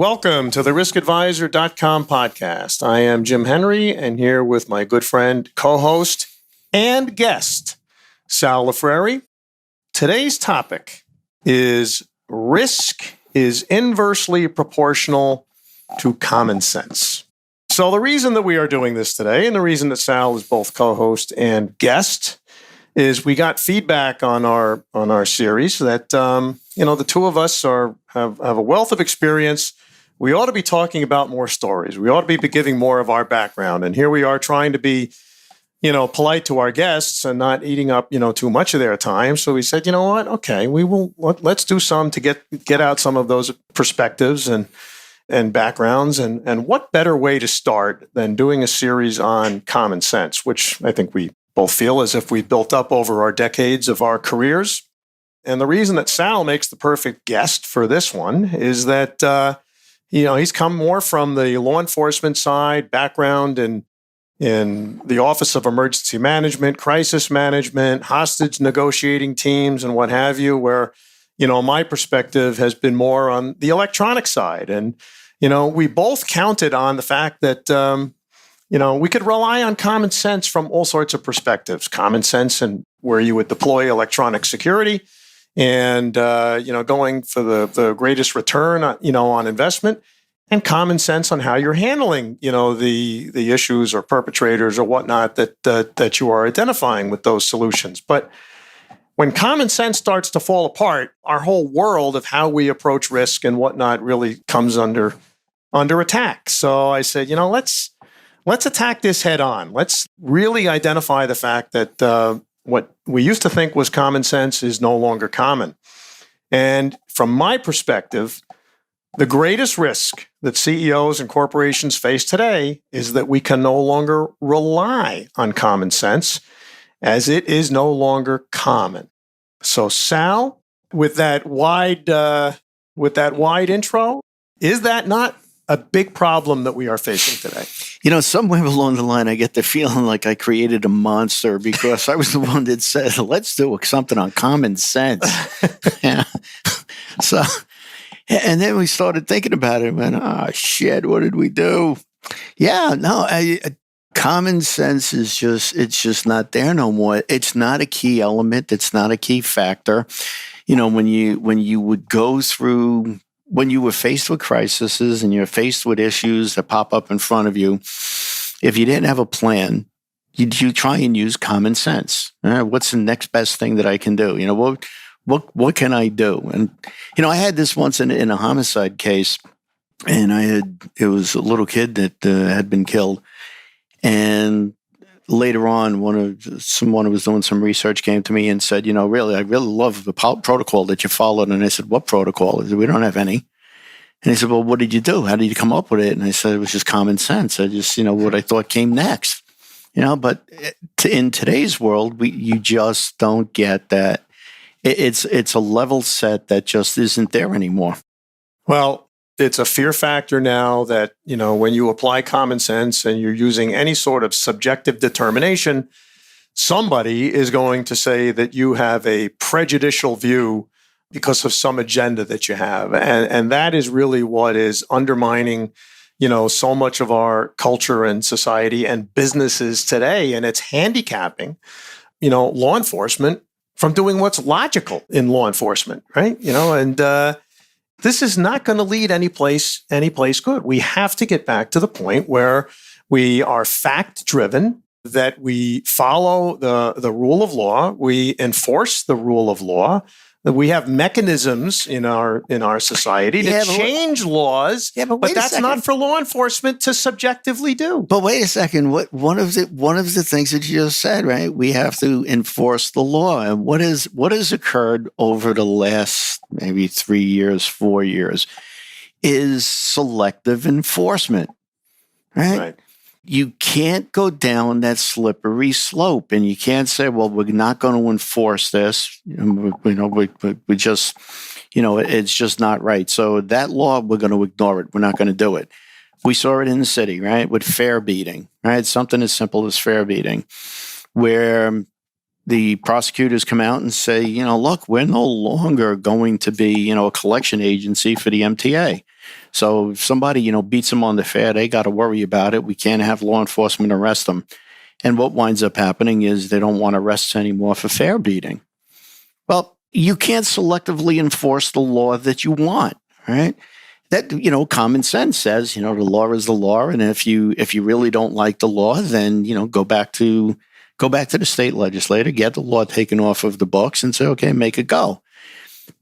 Welcome to the riskadvisor.com podcast. I am Jim Henry, and here with my good friend, co-host, and guest, Sal Lafreri. Today's topic is risk is inversely proportional to common sense. So the reason that we are doing this today, and the reason that Sal is both co-host and guest, is we got feedback on our series that the two of us have a wealth of experience. We ought to be talking about more stories. We ought to be giving more of our background. And here we are trying to be, polite to our guests and not eating up, too much of their time. So we said, you know what? Okay, let's do some to get out some of those perspectives and backgrounds. And what better way to start than doing a series on common sense, which I think we both feel as if we built up over our decades of our careers. And the reason that Sal makes the perfect guest for this one is that, he's come more from the law enforcement side, background in the Office of Emergency Management, crisis management, hostage negotiating teams, and what have you, where, my perspective has been more on the electronic side. And, we both counted on the fact that, we could rely on common sense from all sorts of perspectives. Common sense and where you would deploy electronic security and, going for the greatest return, on investment, and common sense on how you're handling, the issues or perpetrators or whatnot that you are identifying with those solutions. But when common sense starts to fall apart, our whole world of how we approach risk and whatnot really comes under attack. So I said, let's attack this head on. Let's really identify the fact that what we used to think was common sense is no longer common. And from my perspective, the greatest risk that CEOs and corporations face today is that we can no longer rely on common sense as it is no longer common. So Sal, with that wide intro, is that not a big problem that we are facing today? Somewhere along the line, I get the feeling like I created a monster because I was the one that said, let's do something on common sense. Yeah. So, and then we started thinking about it and went, shit, what did we do? Yeah, no, common sense is it's just not there no more. It's not a key element. It's not a key factor. When you would go through, when you were faced with crises and you're faced with issues that pop up in front of you, if you didn't have a plan, you try and use common sense. What's the next best thing that I can do? What can I do? And, I had this once in a homicide case, and it was a little kid that had been killed. And later on, someone who was doing some research came to me and said, I really love the protocol that you followed. And I said, what protocol? He said, we don't have any. And he said, well, what did you do? How did you come up with it? And I said, it was just common sense. I just, what I thought came next. But in today's world, you just don't get that. It's a level set that just isn't there anymore. Well, it's a fear factor now that, when you apply common sense and you're using any sort of subjective determination, somebody is going to say that you have a prejudicial view because of some agenda that you have. And that is really what is undermining, so much of our culture and society and businesses today. And it's handicapping, law enforcement from doing what's logical in law enforcement, right? This is not going to lead any place good. We have to get back to the point where we are fact-driven, that we follow the rule of law, we enforce the rule of law, that we have mechanisms in our society to change laws, but that's not for law enforcement to subjectively do. But wait a second, one of the things that you just said, right? We have to enforce the law, and what has occurred over the last maybe 3 years, 4 years, is selective enforcement, right? You can't go down that slippery slope, and you can't say, well, we're not going to enforce this. We just, it's just not right. So that law, we're going to ignore it. We're not going to do it. We saw it in the city, right? With fare beating, right? Something as simple as fare beating, where the prosecutors come out and say, look, we're no longer going to be, a collection agency for the MTA. So if somebody, beats them on the fare, they got to worry about it. We can't have law enforcement arrest them. And what winds up happening is they don't want arrests anymore for fare beating. Well, you can't selectively enforce the law that you want, right? That, common sense says, the law is the law. And if you really don't like the law, then, go back to the state legislature, get the law taken off of the books and say, okay, make it go.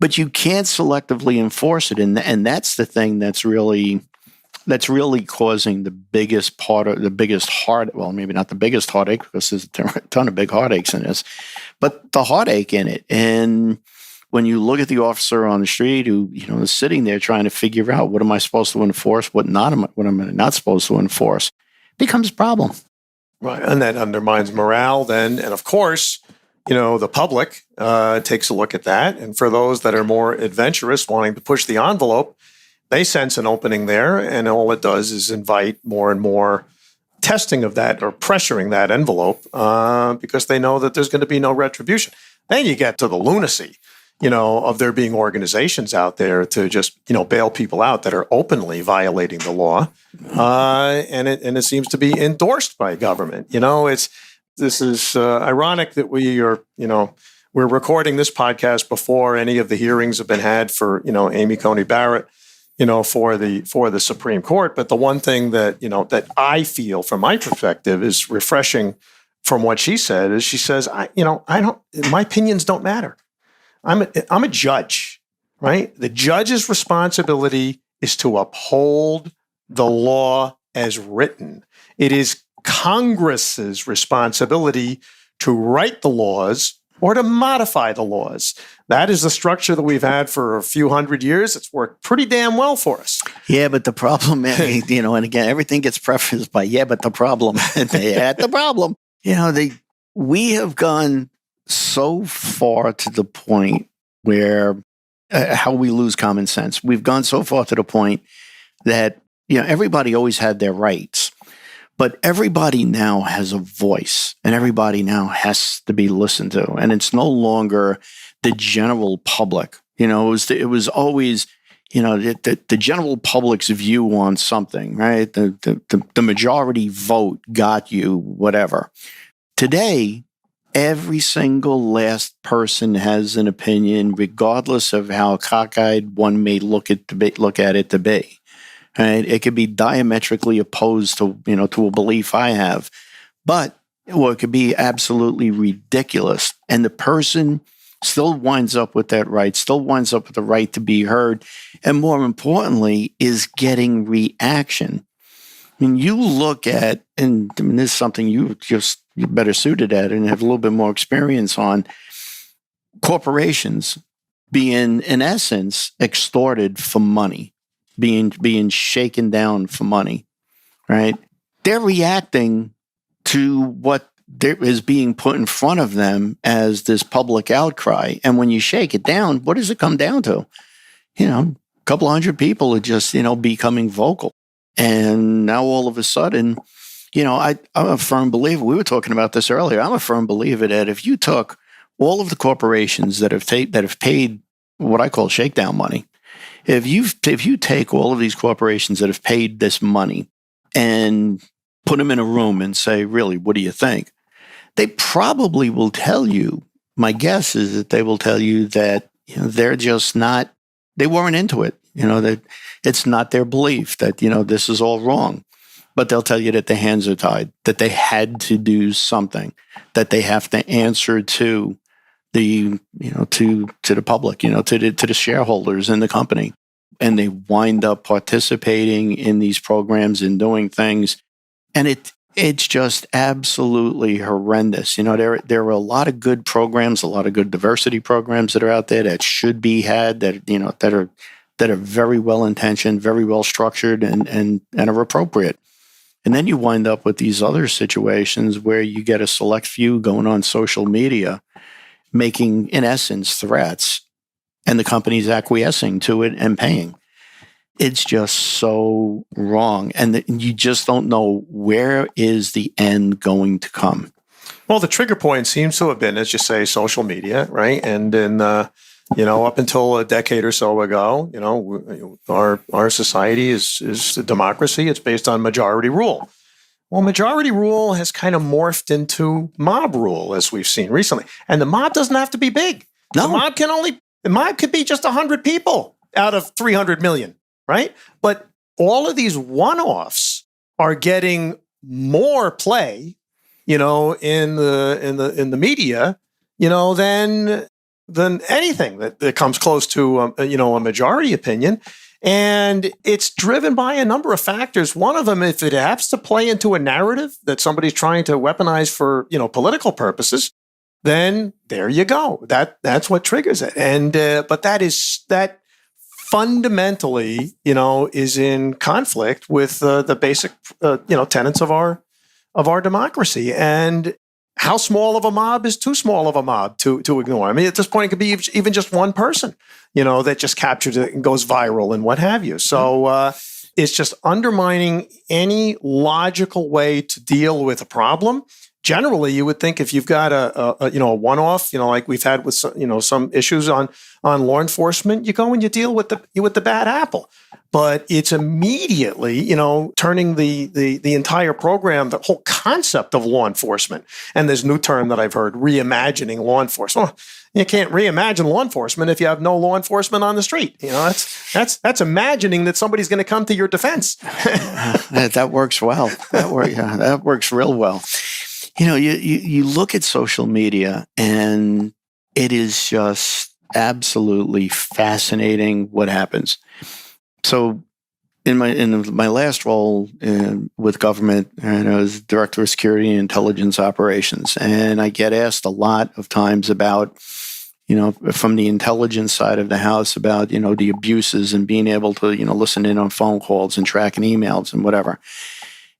But you can't selectively enforce it. And that's the thing that's really causing the biggest well, maybe not the biggest heartache, because there's a ton of big heartaches in this, but the heartache in it. And when you look at the officer on the street who, is sitting there trying to figure out what am I supposed to enforce, what am I not supposed to enforce, becomes a problem. Right. And that undermines morale then. And of course, the public takes a look at that. And for those that are more adventurous, wanting to push the envelope, they sense an opening there. And all it does is invite more and more testing of that or pressuring that envelope because they know that there's going to be no retribution. Then you get to the lunacy, of there being organizations out there to just, bail people out that are openly violating the law. And it seems to be endorsed by government. This is ironic that we're recording this podcast before any of the hearings have been had for, Amy Coney Barrett, for the Supreme Court. But the one thing that, that I feel from my perspective is refreshing from what she said is she says, my opinions don't matter. I'm a judge, right? The judge's responsibility is to uphold the law as written. It is Congress's responsibility to write the laws or to modify the laws. That is the structure that we've had for a few hundred years. It's worked pretty damn well for us. Yeah, but the problem, and again, everything gets prefaced by, but the problem, the problem, we have gone so far to the point where how we lose common sense. We've gone so far to the point that, everybody always had their rights, but everybody now has a voice and everybody now has to be listened to. And it's no longer the general public. It was always, the general public's view on something, right? The majority vote got you whatever. Today, every single last person has an opinion, regardless of how cockeyed one may look at it to be. Right? It could be diametrically opposed to a belief I have, or it could be absolutely ridiculous. And the person still winds up with that right, still winds up with the right to be heard, and more importantly, is getting reaction. I mean, you look at, and this is something you're better suited at and have a little bit more experience on, corporations being, in essence, extorted for money, being shaken down for money, right? They're reacting to what is being put in front of them as this public outcry. And when you shake it down, what does it come down to? A couple hundred people are just, becoming vocal. And now all of a sudden, I'm a firm believer. We were talking about this earlier. I'm a firm believer that if you took all of the corporations that have paid what I call shakedown money, if you take all of these corporations that have paid this money and put them in a room and say, really, what do you think? They probably will tell you, my guess is that they will tell you that they're just not, they weren't into it. That it's not their belief that, this is all wrong. But they'll tell you that their hands are tied, that they had to do something, that they have to answer to the, to the public, to the shareholders in the company. And they wind up participating in these programs and doing things. And it's just absolutely horrendous. There are a lot of good programs, a lot of good diversity programs that are out there that should be had, that are very well intentioned, very well structured, and are appropriate. And then you wind up with these other situations where you get a select few going on social media, making, in essence, threats, and the company's acquiescing to it and paying. It's just so wrong. And you just don't know where is the end going to come. Well, the trigger point seems to have been, as you say, social media, right? And in up until a decade or so ago, our society is a democracy. It's based on majority rule. Well, majority rule has kind of morphed into mob rule, as we've seen recently. And the mob doesn't have to be big. No. The mob could be just 100 people out of 300 million, right? But all of these one-offs are getting more play, in the media, than anything that comes close to a majority opinion. And it's driven by a number of factors. One of them, if it happens to play into a narrative that somebody's trying to weaponize for, political purposes, then there you go. That's what triggers it. And but that fundamentally, is in conflict with the basic, tenets of our democracy. And how small of a mob is too small of a mob to ignore? I mean, at this point, it could be even just one person, that just captures it and goes viral and what have you. So it's just undermining any logical way to deal with a problem. Generally, you would think if you've got a one-off, like we've had with some issues on law enforcement, you go and you deal with the bad apple. But it's immediately, turning the entire program, the whole concept of law enforcement. And this new term that I've heard, reimagining law enforcement. Well, you can't reimagine law enforcement if you have no law enforcement on the street. That's imagining that somebody's going to come to your defense. That works well. That works real well. You look at social media, and it is just absolutely fascinating what happens. So in my last role with government, and I was director of security and intelligence operations, and I get asked a lot of times about, from the intelligence side of the house, about the abuses and being able to listen in on phone calls and tracking emails and whatever.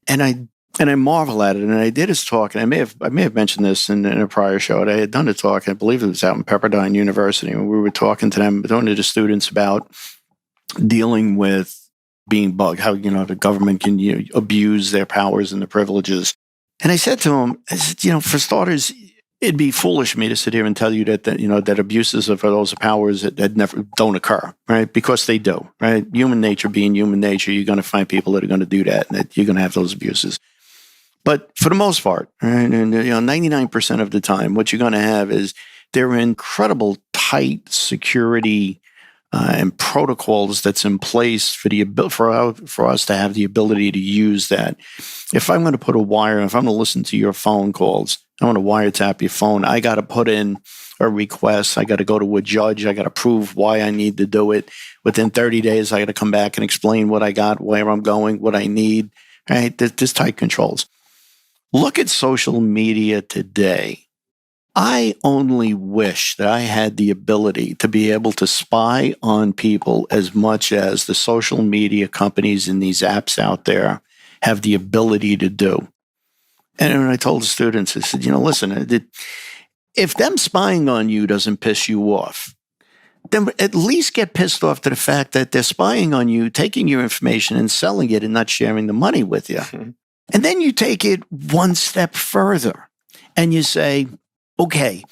And I marvel at it. And I did his talk, and I may have mentioned this in a prior show. I had done a talk, I believe it was out in Pepperdine University, and we were talking to the students about dealing with being bugged, how the government can abuse their powers and their privileges. And I said to him, for starters, it'd be foolish of me to sit here and tell you that abuses of those powers that never don't occur, right? Because they do, right? Human nature being human nature, you're going to find people that are going to do that, and that you're going to have those abuses. But for the most part, right, and 99% of the time, what you're going to have is there are incredible tight security and protocols that's in place for us to have the ability to use that. If I'm going to put a wire, if I'm going to listen to your phone calls, I want to wiretap your phone, I got to put in a request. I got to go to a judge. I got to prove why I need to do it. Within 30 days, I got to come back and explain what I got, where I'm going, what I need. Right? There's tight controls. Look at social media today. I only wish that I had the ability to be able to spy on people as much as the social media companies and these apps out there have the ability to do. And when I told the students, I said, listen, if them spying on you doesn't piss you off, then at least get pissed off to the fact that they're spying on you, taking your information and selling it and not sharing the money with you. Mm-hmm. And then you take it one step further and you say, okay,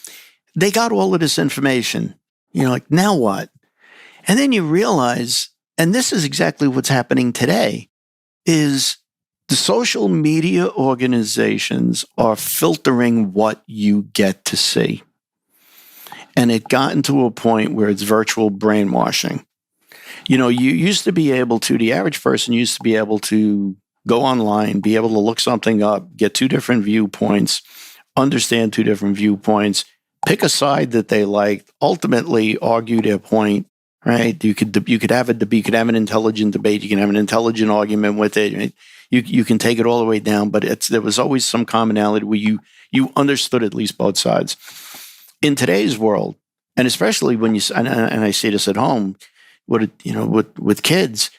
they got all of this information. Now what? And then you realize, and this is exactly what's happening today, is the social media organizations are filtering what you get to see. And it gotten to a point where it's virtual brainwashing. You used to be able to, the average person used to be able to go online, be able to look something up, get two different viewpoints, understand two different viewpoints, pick a side that they liked, ultimately argue their point, right? You could have an intelligent debate, you can have an intelligent argument with it. Right? You can take it all the way down, but there was always some commonality where you understood at least both sides. In today's world, and especially when and I see this at home, with kids,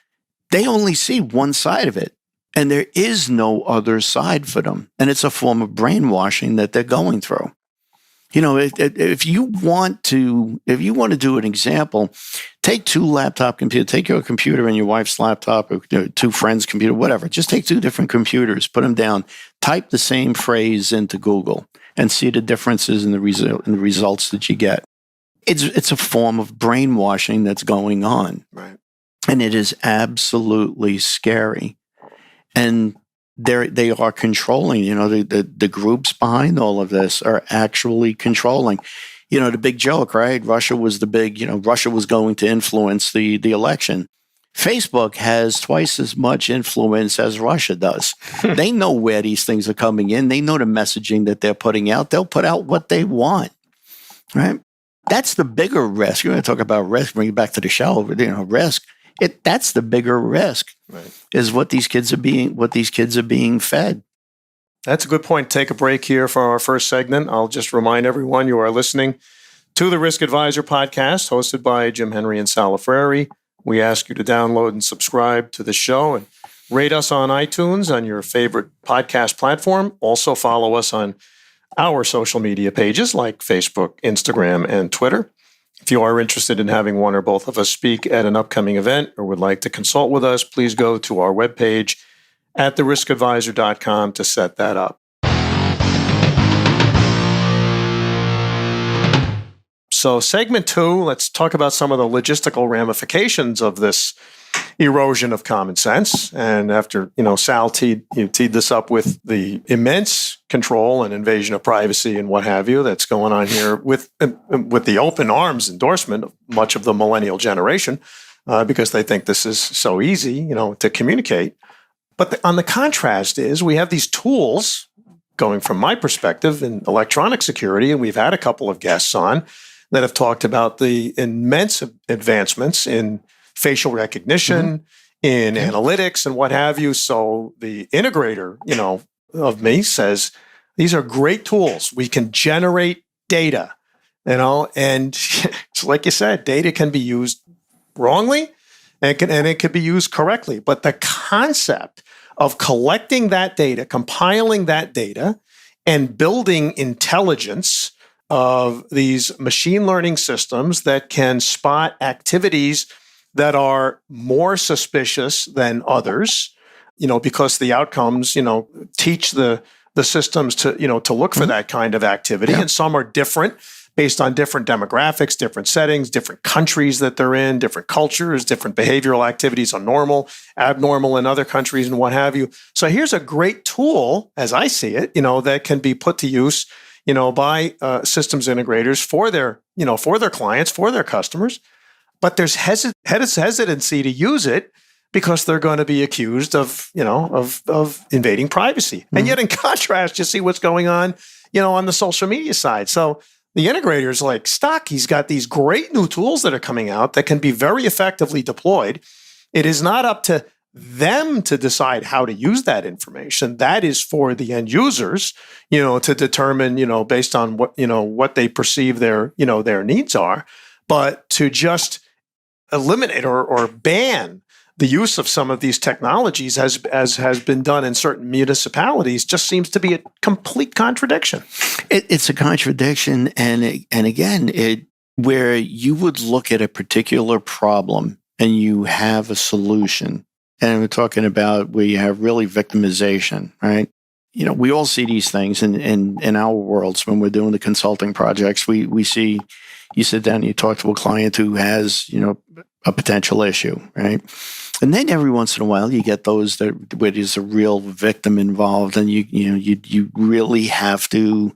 they only see one side of it. And there is no other side for them. And it's a form of brainwashing that they're going through. If you want to do an example, take two laptop computers, take your computer and your wife's laptop, or two friends' computer, whatever. Just take two different computers, put them down, type the same phrase into Google, and see the differences in the results that you get. It's a form of brainwashing that's going on. Right. And it is absolutely scary. And they are controlling, the groups behind all of this are actually controlling. The big joke, right? Russia was Russia was going to influence the election. Facebook has twice as much influence as Russia does. They know where these things are coming in. They know the messaging that they're putting out. They'll put out what they want, right? That's the bigger risk. You're going to talk about risk, bring it back to the show, risk. That's the bigger risk, right, is what these kids are being fed. That's a good point. Take a break here for our first segment. I'll just remind everyone you are listening to the Risk Advisor podcast hosted by Jim Henry and Sal Frary. We ask you to download and subscribe to the show and rate us on iTunes on your favorite podcast platform. Also follow us on our social media pages like Facebook, Instagram, and Twitter. If you are interested in having one or both of us speak at an upcoming event or would like to consult with us, please go to our webpage at theriskadvisor.com to set that up. So segment 2, let's talk about some of the logistical ramifications of this erosion of common sense. And after, Sal teed this up with the immense control and invasion of privacy and what have you that's going on here with the open arms endorsement of much of the millennial generation, because they think this is so easy, to communicate. But on the contrast is we have these tools going from my perspective in electronic security, and we've had a couple of guests on that have talked about the immense advancements in facial recognition, in analytics and what have you. So the integrator, of me says, these are great tools. We can generate data, and like you said, data can be used wrongly and it could be used correctly. But the concept of collecting that data, compiling that data, and building intelligence of these machine learning systems that can spot activities that are more suspicious than others, because the outcomes, teach the systems to look for that kind of activity. Yeah. And some are different based on different demographics, different settings, different countries that they're in, different cultures, different behavioral activities are normal, abnormal in other countries and what have you. So here's a great tool, as I see it, that can be put to use, by systems integrators for their clients, for their customers. But there's hesitancy to use it because they're going to be accused of invading privacy. Mm-hmm. And yet in contrast, you see what's going on, on the social media side. So the integrator's like stuck. He's got these great new tools that are coming out that can be very effectively deployed. It is not up to them to decide how to use that information. That is for the end users, to determine, based on what they perceive their needs are. But to just eliminate or ban the use of some of these technologies, as has been done in certain municipalities, just seems to be a complete contradiction. It's a contradiction, and again, where you would look at a particular problem and you have a solution. And we're talking about where you have really victimization, right? We all see these things in our worlds when we're doing the consulting projects. We see, you sit down and you talk to a client who has, a potential issue, right? And then every once in a while you get those where there's a real victim involved, and you really have to.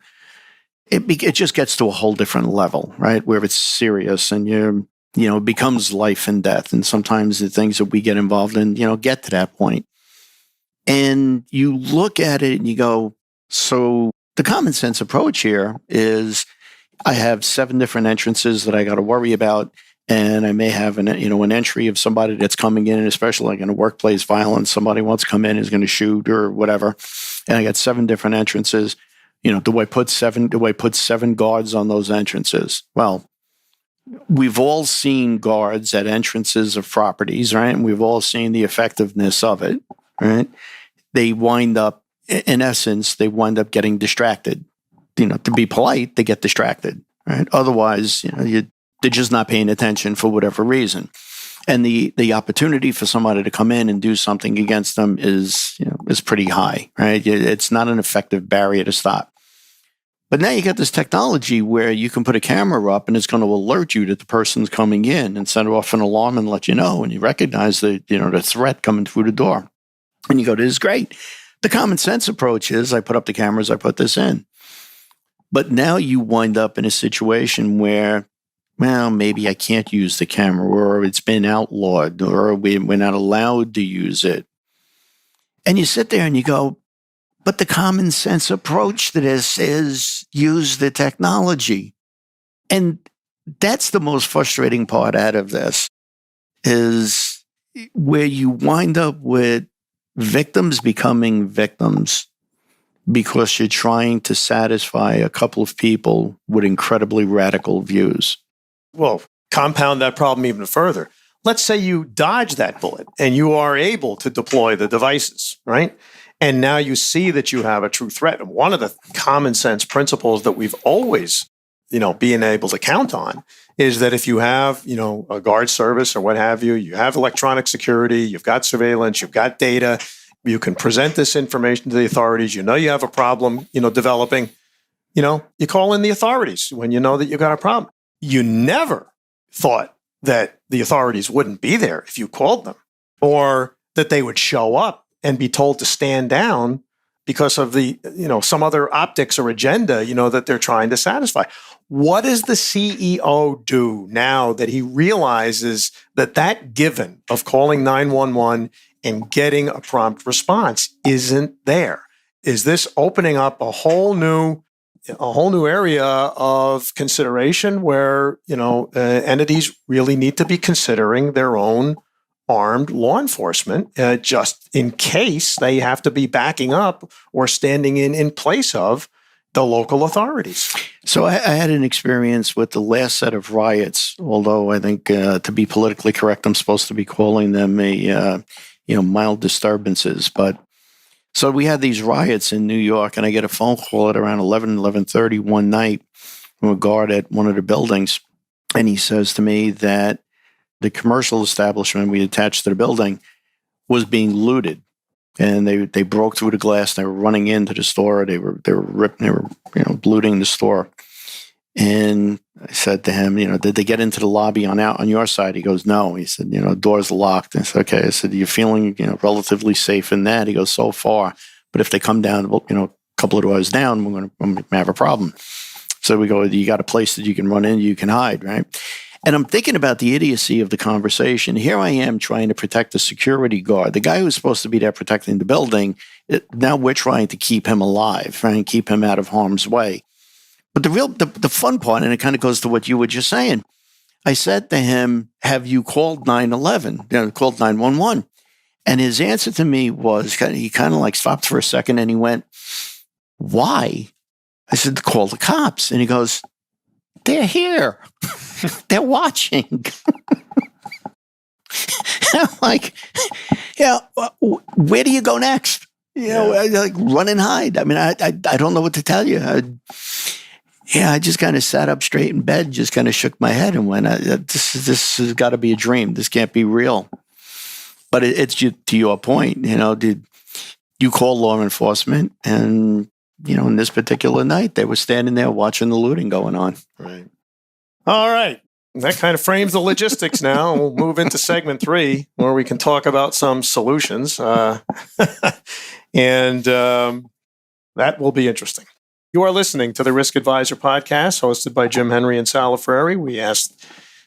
It just gets to a whole different level, right? Where it's serious and it becomes life and death. And sometimes the things that we get involved in, get to that point. And you look at it and you go, so the common sense approach here is I have 7 different entrances that I got to worry about. And I may have an entry of somebody that's coming in, especially like in a workplace violence, somebody wants to come in, is going to shoot or whatever. And I got 7 different entrances. Do I put 7 guards on those entrances? Well, we've all seen guards at entrances of properties, right? And we've all seen the effectiveness of it, right? They wind up, in essence, getting distracted. To be polite, they get distracted, right? Otherwise, they're just not paying attention for whatever reason. And the opportunity for somebody to come in and do something against them is pretty high, right? It's not an effective barrier to stop. But now you got this technology where you can put a camera up and it's going to alert you that the person's coming in and set off an alarm and let you know. And you recognize the threat coming through the door. And you go, this is great. The common sense approach is I put up the cameras, I put this in. But now you wind up in a situation where, well, maybe I can't use the camera, or it's been outlawed, or we're not allowed to use it. And you sit there and you go, but the common sense approach to this is use the technology. And that's the most frustrating part out of this, is where you wind up with victims becoming victims because you're trying to satisfy a couple of people with incredibly radical views. Well, compound that problem even further. Let's say you dodge that bullet and you are able to deploy the devices, right? And now you see that you have a true threat. And one of the common sense principles that we've always, being able to count on is that if you have, a guard service or what have you, you have electronic security, you've got surveillance, you've got data, you can present this information to the authorities, you have a problem, developing, you call in the authorities when you know that you got a problem. You never thought that the authorities wouldn't be there if you called them, or that they would show up and be told to stand down because of the, some other optics or agenda, that they're trying to satisfy. What does the CEO do now that he realizes that given of calling 911 and getting a prompt response isn't there? Is this opening up a whole new area of consideration where, entities really need to be considering their own armed law enforcement, just in case they have to be backing up or standing in place of the local authorities? So I had an experience with the last set of riots, although I think to be politically correct, I'm supposed to be calling them mild disturbances. But so we had these riots in New York, and I get a phone call at around 11:30 one night from a guard at one of the buildings. And he says to me that the commercial establishment we attached to the building was being looted, and they broke through the glass. They were running into the store. They were ripping. They were looting the store. And I said to him, did they get into the lobby on your side? He goes, no. He said, doors locked. I said, okay. I said, you're feeling relatively safe in that? He goes, so far. But if they come down, a couple of doors down, I'm going to have a problem. So we go, you got a place that you can run in, you can hide, right? And I'm thinking about the idiocy of the conversation. Here I am trying to protect the security guard, the guy who's supposed to be there protecting the building. Now we're trying to keep him alive, trying to keep him out of harm's way. But the fun part, and it kind of goes to what you were just saying, I said to him, have you called 911, called 911? And his answer to me was, he kind of like stopped for a second and he went, why? I said, to call the cops. And he goes, they're here. They're watching. I'm like, where do you go next? Like run and hide. I mean, I don't know what to tell you. I just kind of sat up straight in bed, just kind of shook my head and went, this has got to be a dream. This can't be real. But it's to your point, did you call law enforcement? And, in this particular night, they were standing there watching the looting going on. Right. All right. That kind of frames the logistics now. We'll move into segment 3, where we can talk about some solutions. And that will be interesting. You are listening to the Risk Advisor podcast, hosted by Jim Henry and Sal Freri. We ask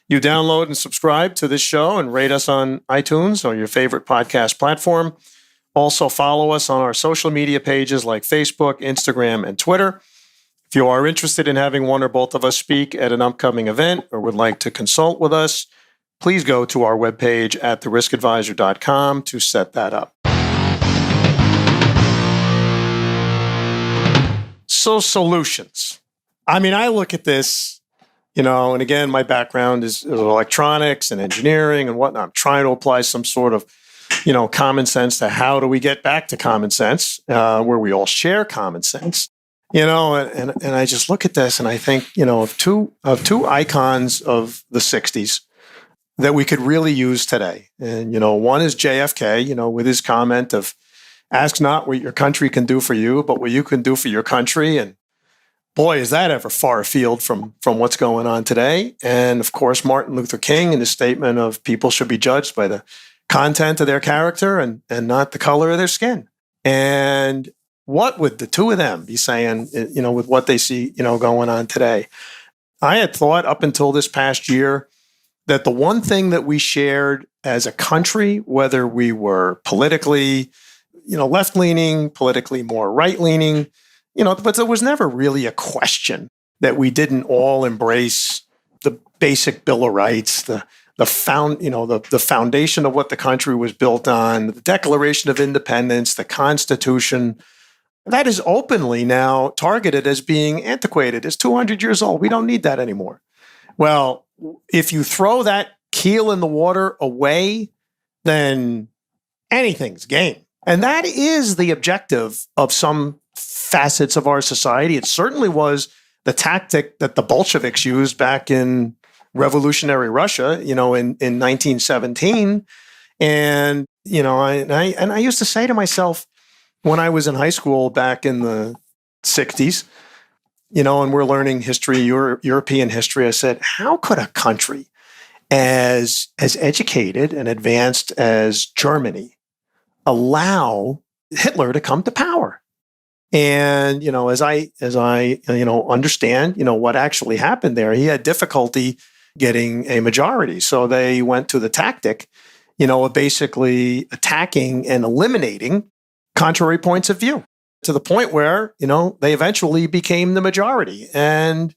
you download and subscribe to this show and rate us on iTunes or your favorite podcast platform. Also follow us on our social media pages like Facebook, Instagram, and Twitter. If you are interested in having one or both of us speak at an upcoming event or would like to consult with us, please go to our webpage at theriskadvisor.com to set that up. So solutions. I mean, I look at this, and again, my background is electronics and engineering and whatnot. I'm trying to apply some sort of, common sense to how do we get back to common sense, where we all share common sense, and I just look at this and I think, of two icons of the 60s that we could really use today. And, one is JFK, with his comment of, ask not what your country can do for you, but what you can do for your country. And boy, is that ever far afield from what's going on today. And of course, Martin Luther King in his statement of people should be judged by the content of their character and not the color of their skin. And what would the two of them be saying, with what they see, going on today? I had thought up until this past year that the one thing that we shared as a country, whether we were politically, left-leaning, politically more right-leaning, but there was never really a question that we didn't all embrace the basic Bill of Rights, the foundation of what the country was built on, the Declaration of Independence, the Constitution. That is openly now targeted as being antiquated. It's 200 years old. We don't need that anymore. Well, if you throw that keel in the water away, then anything's game. And that is the objective of some facets of our society. It certainly was the tactic that the Bolsheviks used back in revolutionary Russia, in 1917. And, I used to say to myself when I was in high school back in the 60s, and we're learning history, European history, I said, how could a country as educated and advanced as Germany allow Hitler to come to power? And, as I understand, what actually happened there, he had difficulty getting a majority. So they went to the tactic, of basically attacking and eliminating contrary points of view to the point where, they eventually became the majority. And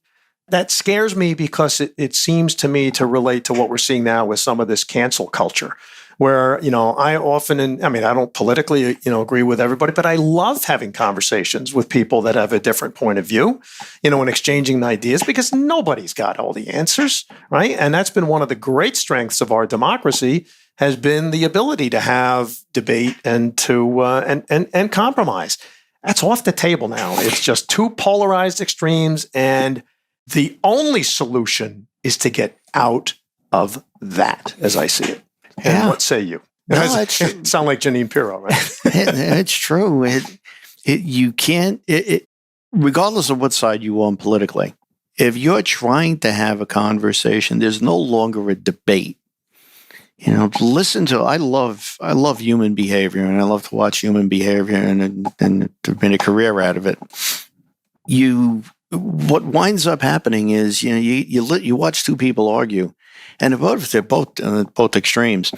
that scares me because it seems to me to relate to what we're seeing now with some of this cancel culture. Where, I often, I don't politically, agree with everybody, but I love having conversations with people that have a different point of view, and exchanging ideas because nobody's got all the answers, right? And that's been one of the great strengths of our democracy has been the ability to have debate and to, and compromise. That's off the table now. It's just two polarized extremes. And the only solution is to get out of that, as I see it. Yeah. And what say you? No, it sound like Janine Pirro, right? It's true. You can't, regardless of what side you on politically, if you're trying to have a conversation, there's no longer a debate. Listen to, I love human behavior, and I love to watch human behavior and to make a career out of it. What winds up happening is, you watch two people argue, and they're both extremes.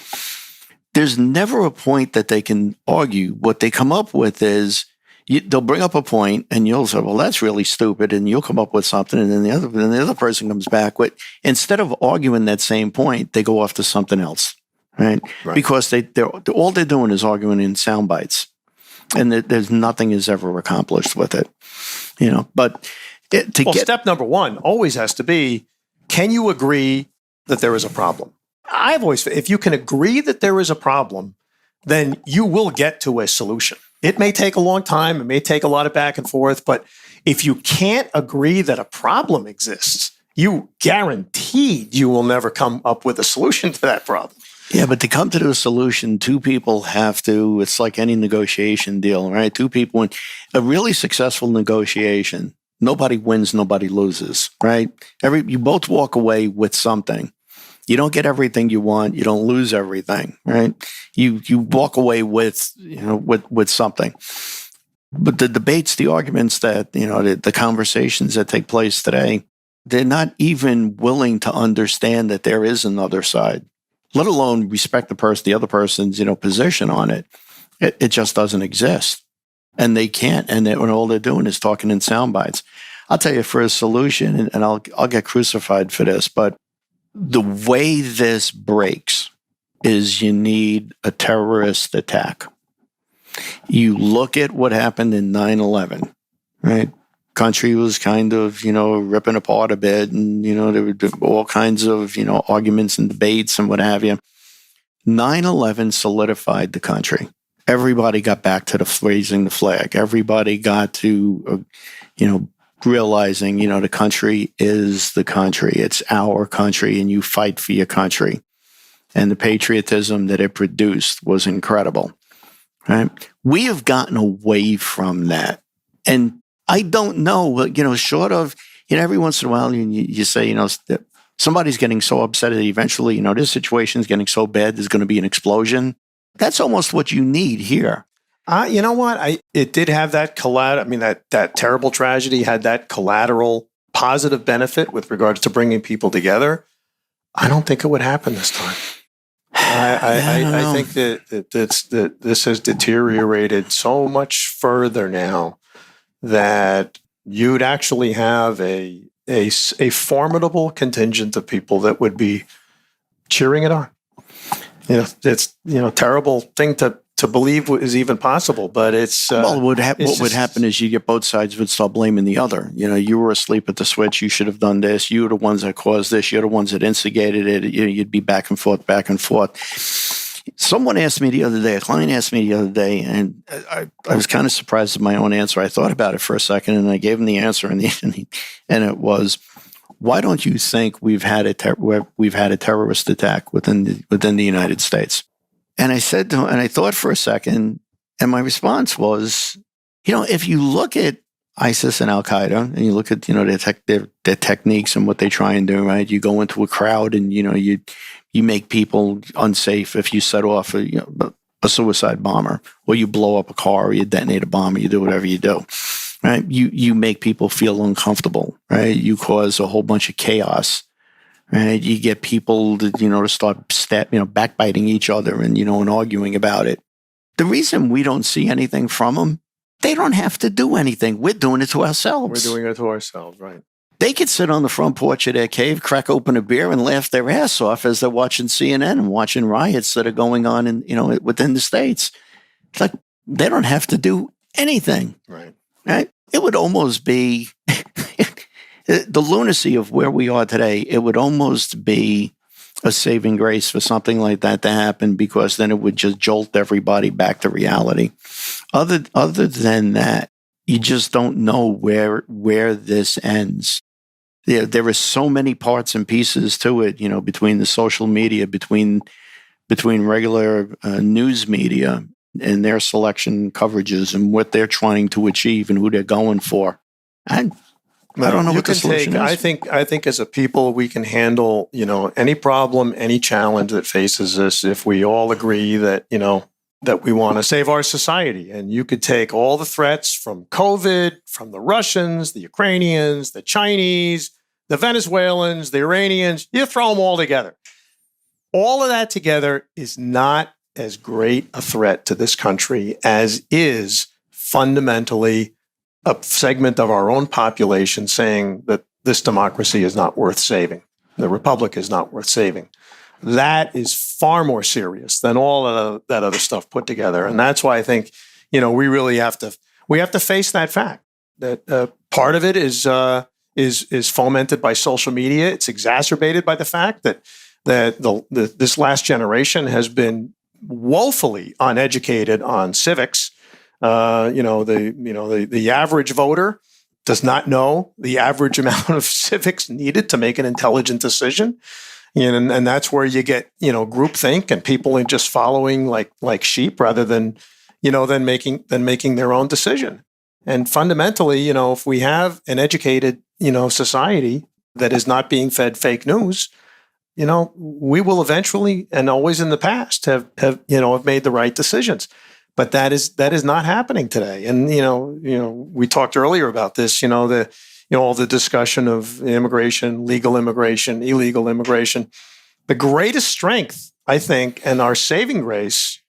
There's never a point that they can argue. What they come up with is they'll bring up a point, and you'll say, "Well, that's really stupid," and you'll come up with something, and then the other person comes back with. Instead of arguing that same point, they go off to something else, right? Because they're all they're doing is arguing in sound bites, and there's nothing is ever accomplished with it, But step number one always has to be: can you agree that there is a problem? I've always, if you can agree that there is a problem, then you will get to a solution. It may take a long time. It may take a lot of back and forth. But if you can't agree that a problem exists, you guaranteed you will never come up with a solution to that problem. Yeah, but to come to the solution, two people have to, it's like any negotiation deal, right? Two people, in a really successful negotiation, nobody wins, nobody loses, right? You both walk away with something. You don't get everything you want. You don't lose everything, right? You walk away with, with something. But the debates, the arguments that, the conversations that take place today, they're not even willing to understand that there is another side, let alone respect the other person's, position on it. It just doesn't exist. And they can't. And all they're doing is talking in sound bites. I'll tell you, for a solution, and I'll get crucified for this, but the way this breaks is you need a terrorist attack. You look at what happened in 9/11, right? Country was kind of, ripping apart a bit, and, there were all kinds of, arguments and debates and what have you. 9/11 solidified the country. Everybody got back to raising the flag. Everybody got to, realizing, the country is the country. It's our country, and you fight for your country. And the patriotism that it produced was incredible, right? We have gotten away from that. And I don't know, short of, every once in a while you say, somebody's getting so upset that eventually, this situation's getting so bad, there's going to be an explosion. That's almost what you need here. You know what? It did have that collateral. I mean, that terrible tragedy had that collateral positive benefit with regards to bringing people together. I don't think it would happen this time. I think that this has deteriorated so much further now that you'd actually have a formidable contingent of people that would be cheering it on. It's terrible thing to believe is even possible, but it's what would happen is you get both sides would start blaming the other. You were asleep at the switch. You should have done this. You were the ones that caused this. You're the ones that instigated it. You'd be back and forth. Someone asked me the other day, a client asked me the other day, and I was kind of surprised at my own answer. I thought about it for a second, and I gave him the answer, and it was, why don't you think we've had a terrorist attack within the United States? And I said to him, and I thought for a second, and my response was, if you look at ISIS and Al Qaeda, and you look at their techniques and what they try and do, right? You go into a crowd, and you make people unsafe if you set off a suicide bomber, or you blow up a car, or you detonate a bomb, or you do whatever you do, right? You make people feel uncomfortable, right? You cause a whole bunch of chaos. Right, you get people to start backbiting each other and and arguing about it. The reason we don't see anything from them, they don't have to do anything. We're doing it to ourselves. We're doing it to ourselves, right? They could sit on the front porch of their cave, crack open a beer, and laugh their ass off as they're watching CNN and watching riots that are going on within the states. It's like they don't have to do anything. Right. It would almost be. The lunacy of where we are today, it would almost be a saving grace for something like that to happen, because then it would just jolt everybody back to reality. Other than that, you just don't know where this ends. There are so many parts and pieces to it, between the social media, between regular news media and their selection coverages and what they're trying to achieve and who they're going for. I don't know what the solution is. I think as a people, we can handle, any problem, any challenge that faces us if we all agree that, that we want to save our society. And you could take all the threats from COVID, from the Russians, the Ukrainians, the Chinese, the Venezuelans, the Iranians, you throw them all together. All of that together is not as great a threat to this country as is fundamentally a segment of our own population saying that this democracy is not worth saving. The republic is not worth saving. That is far more serious than all of that other stuff put together. And that's why I think, we really have to face that fact that part of it is fomented by social media. It's exacerbated by the fact that this last generation has been woefully uneducated on civics. The average voter does not know the average amount of civics needed to make an intelligent decision. And that's where you get, groupthink and people are just following like sheep rather than making their own decision. And fundamentally, if we have an educated, society that is not being fed fake news, we will eventually, and always in the past, have made the right decisions. But that is not happening today. And we talked earlier about this. All the discussion of immigration, legal immigration, illegal immigration. The greatest strength, I think, and our saving grace,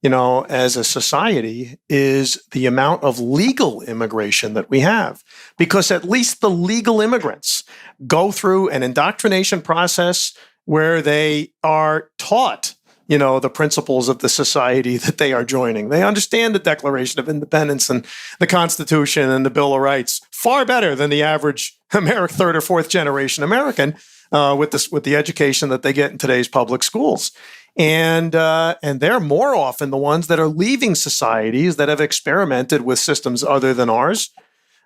as a society, is the amount of legal immigration that we have, because at least the legal immigrants go through an indoctrination process where they are taught the principles of the society that they are joining. They understand the Declaration of Independence and the Constitution and the Bill of Rights far better than the average third or fourth generation American with the education that they get in today's public schools. And they're more often the ones that are leaving societies that have experimented with systems other than ours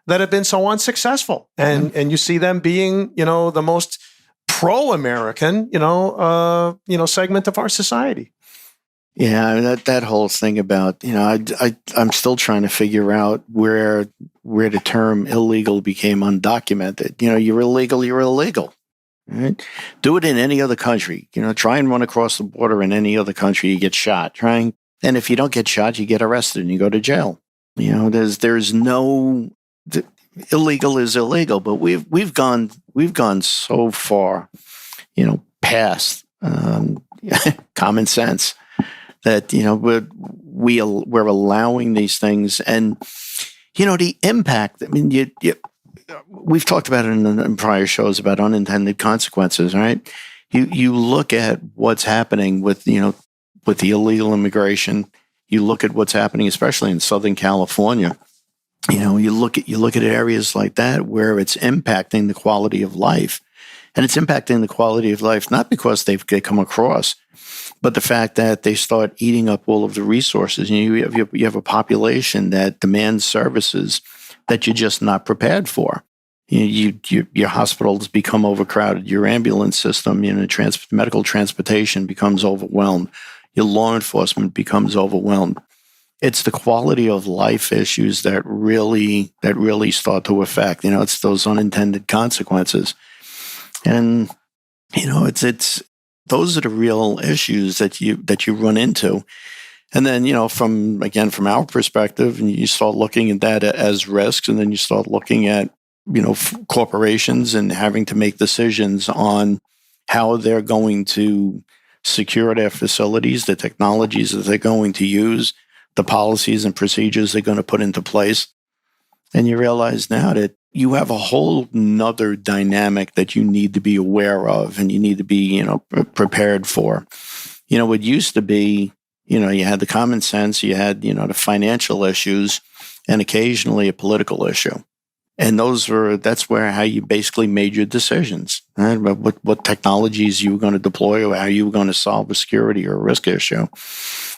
that have been so unsuccessful. And you see them being, the most pro-American, segment of our society. Yeah, that whole thing about, I'm still trying to figure out where the term illegal became undocumented. You're illegal, you're illegal. Right? Do it in any other country. Try and run across the border in any other country, you get shot. And if you don't get shot, you get arrested and you go to jail. There's no illegal is illegal, but we've gone so far, past common sense that we're allowing these things, and the impact. I mean, we've talked about it in prior shows about unintended consequences, right? You look at what's happening with the illegal immigration. You look at what's happening, especially in Southern California. You look at areas like that where it's impacting the quality of life, and it's impacting the quality of life not because they come across, but the fact that they start eating up all of the resources. You have a population that demands services that you're just not prepared for. Your hospitals become overcrowded. Your ambulance system, medical transportation becomes overwhelmed. Your law enforcement becomes overwhelmed. It's the quality of life issues that really start to affect. It's those unintended consequences, and it's those are the real issues that you run into. And then, from our perspective, and you start looking at that as risks, and then you start looking at, corporations and having to make decisions on how they're going to secure their facilities, the technologies that they're going to use, the policies and procedures they're going to put into place. And you realize now that you have a whole nother dynamic that you need to be aware of and you need to be, prepared for. What used to be, you had the common sense, you had, the financial issues, and occasionally a political issue. And that's how you basically made your decisions, right? About what technologies you were going to deploy or how you were going to solve a security or a risk issue.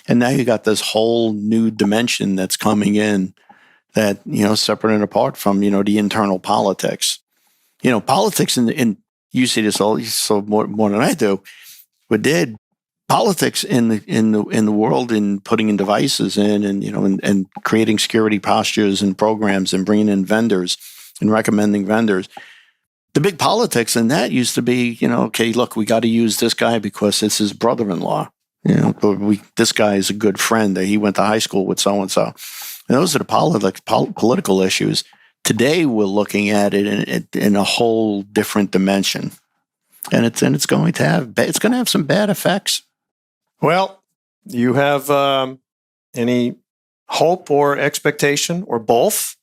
And now you got this whole new dimension that's coming in that, separate and apart from, the internal politics. Politics and you see this all so more than I do, but did politics in the world in putting in devices in and creating security postures and programs and bringing in vendors and recommending vendors. The big politics in that used to be, okay, look, we got to use this guy because it's his brother-in-law. But this guy is a good friend. He went to high school with so-and-so. And those are the political issues. Today, we're looking at it in a whole different dimension. And it's going to have some bad effects. Well, you have any hope or expectation or both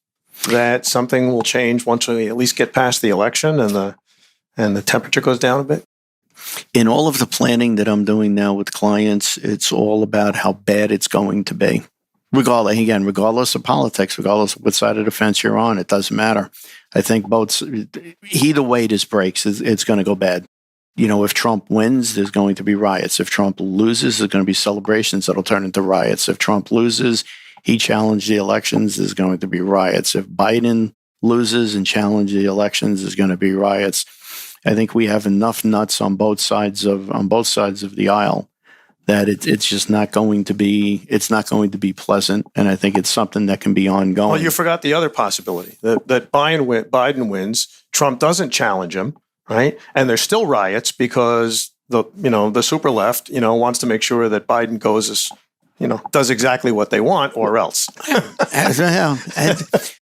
that something will change once we at least get past the election and the temperature goes down a bit? In all of the planning that I'm doing now with clients, it's all about how bad it's going to be. Regardless of politics, regardless of what side of the fence you're on, it doesn't matter. I think either way this breaks, it's going to go bad. If Trump wins, there's going to be riots. If Trump loses, there's going to be celebrations that'll turn into riots. If Trump loses, he challenged the elections, there's going to be riots. If Biden loses and challenges the elections, there's going to be riots. I think we have enough nuts on both sides of the aisle that it's just not going to be pleasant. And I think it's something that can be ongoing. Well, you forgot the other possibility that Biden wins, Trump doesn't challenge him. Right. And there's still riots because the super left, wants to make sure that Biden goes does exactly what they want or else.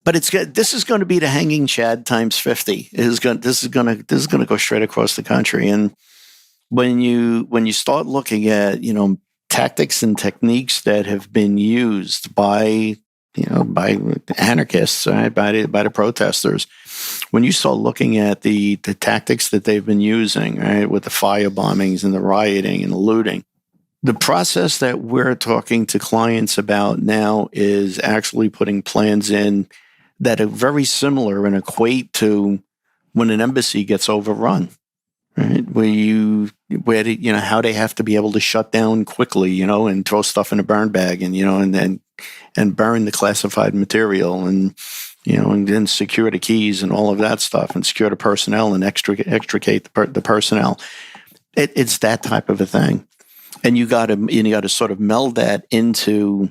But this is going to be the hanging Chad times 50. This is going to go straight across the country. And when you start looking at, tactics and techniques that have been used by anarchists, right, by the protesters, when you start looking at the tactics that they've been using, right, with the fire bombings and the rioting and the looting, the process that we're talking to clients about now is actually putting plans in that are very similar and equate to when an embassy gets overrun, right? How they have to be able to shut down quickly, and throw stuff in a burn bag and burn the classified material and then secure the keys and all of that stuff and secure the personnel and extricate the personnel. It's that type of a thing. And you got to sort of meld that into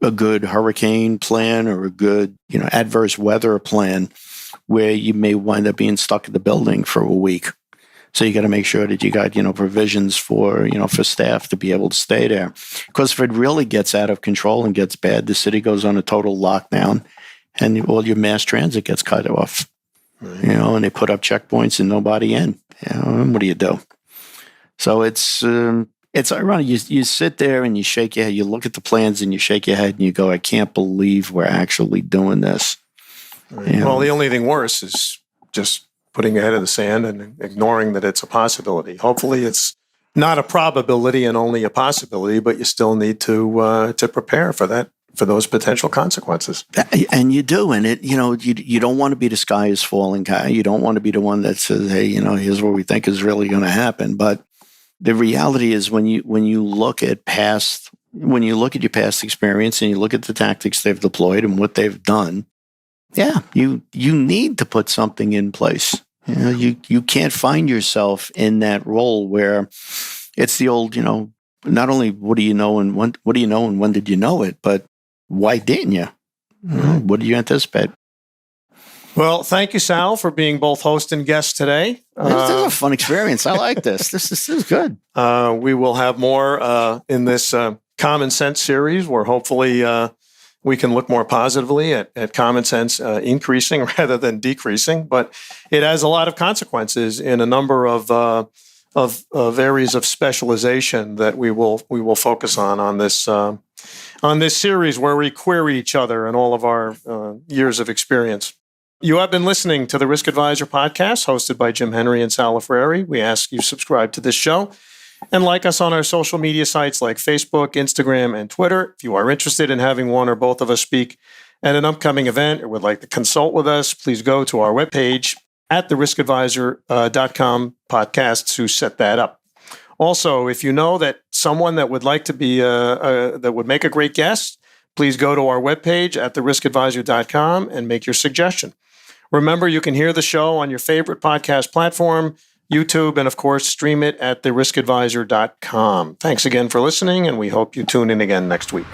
a good hurricane plan or a good, adverse weather plan where you may wind up being stuck in the building for a week. So you got to make sure that you got, provisions for staff to be able to stay there. Because if it really gets out of control and gets bad, the city goes on a total lockdown and all your mass transit gets cut off. Right. And they put up checkpoints and nobody in. What do you do? So it's ironic. You sit there and you shake your head. You look at the plans and you shake your head and you go, I can't believe we're actually doing this. Right. Well, the only thing worse is just putting your head in the sand and ignoring that it's a possibility. Hopefully it's not a probability and only a possibility, but you still need to prepare for that, for those potential consequences. And you do. And you don't want to be the sky is falling guy. You don't want to be the one that says, hey, here's what we think is really going to happen. But the reality is when you look at your past experience and you look at the tactics they've deployed and what they've done, you need to put something in place. You can't find yourself in that role where it's the old, not only what do you know and when did you know it, but why didn't you? What do you anticipate? Well, thank you, Sal, for being both host and guest today. This is a fun experience. I like this. This is good. We will have more in this Common Sense series where hopefully we can look more positively at common sense increasing rather than decreasing. But it has a lot of consequences in a number of areas of specialization that we will focus on this series where we query each other and all of our years of experience. You have been listening to the Risk Advisor podcast hosted by Jim Henry and Sal Freri. We ask you subscribe to this show and like us on our social media sites like Facebook, Instagram, and Twitter. If you are interested in having one or both of us speak at an upcoming event or would like to consult with us, please go to our webpage at theriskadvisor.com podcast to set that up. Also, if you know that someone that would like to be that would make a great guest, please go to our webpage at theriskadvisor.com and make your suggestion. Remember, you can hear the show on your favorite podcast platform, YouTube, and of course, stream it at theriskadvisor.com. Thanks again for listening, and we hope you tune in again next week.